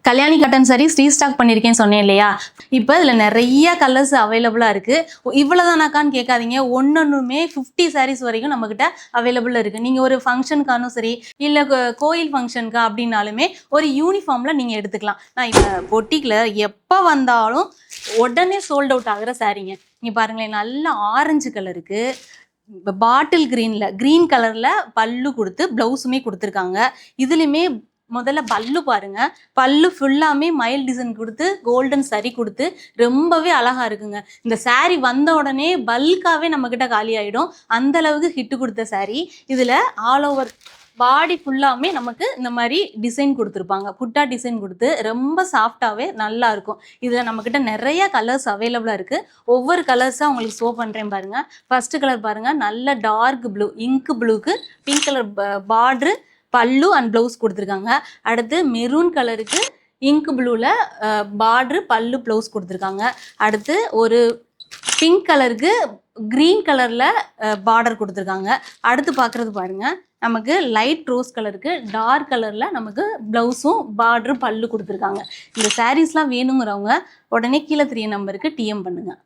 Kalyani cotton saris restock பண்ணியிருக்கேன்னு சொன்னேன் இல்லையா? இப்போ இதில் நிறைய கலர்ஸ் அவைலபிளாக இருக்குது. இவ்வளோதானாக்கான்னு கேட்காதீங்க. ஒன்றுமே 50 சாரீஸ் வரைக்கும் நம்மக்கிட்ட அவைலபிளாக இருக்குது. நீங்கள் ஒரு ஃபங்க்ஷனுக்கானும் சரி, இல்லை கோயில் ஃபங்க்ஷனுக்கா அப்படின்னாலுமே ஒரு யூனிஃபார்மில் நீங்கள் எடுத்துக்கலாம். நான் இப்போ பொட்டிக்கில் எப்போ வந்தாலும் உடனே சோல்ட் அவுட் ஆகிற சாரீங்க. இங்கே பாருங்களேன், நல்ல ஆரஞ்சு கலருக்கு பாட்டில் க்ரீன் கலரில் பல்லு கொடுத்து ப்ளவுஸுமே கொடுத்துருக்காங்க. இதுலேயுமே முதல்ல பல்லு பாருங்க, பல்லு ஃபுல்லாமே மயில் டிசைன் கொடுத்து கோல்டன் சரி கொடுத்து ரொம்பவே அழகா இருக்குங்க. இந்த சாரீ வந்த உடனே பல்காவே நம்ம கிட்ட காலி ஆயிடும். அந்த அளவுக்கு ஹிட்டு கொடுத்த சாரீ. இதுல ஆல் ஓவர் பாடி ஃபுல்லாமே நமக்கு இந்த மாதிரி டிசைன் கொடுத்துருப்பாங்க. புட்டா டிசைன் கொடுத்து ரொம்ப சாஃப்டாகவே நல்லா இருக்கும். இதில் நம்மக்கிட்ட நிறைய கலர்ஸ் அவைலபிளாக இருக்குது. ஒவ்வொரு கலர்ஸாக உங்களுக்கு ஷோ பண்ணுறேன் பாருங்கள். ஃபர்ஸ்ட் கலர் பாருங்கள், நல்ல டார்க் ப்ளூ, இங்க் ப்ளூக்கு pink colour border, pallu and blouse கொடுத்துருக்காங்க. அடுத்து மெரூன் கலருக்கு இங்க் ப்ளூவில் பார்ட்ரு, பல்லு, ப்ளவுஸ் கொடுத்துருக்காங்க. அடுத்து ஒரு பிங்க் கலருக்கு க்ரீன் கலரில் பார்டர் கொடுத்துருக்காங்க. அடுத்து பார்க்குறது பாருங்கள், நமக்கு லைட் ரோஸ் கலருக்கு டார்க் கலரில் நமக்கு ப்ளவுஸும் பார்ட்ரு, பல்லு கொடுத்துருக்காங்க. இந்த சாரீஸ்லாம் வேணுங்கிறவங்க உடனே கீழே தெரிய நம்பருக்கு டிஎம் பண்ணுங்கள்.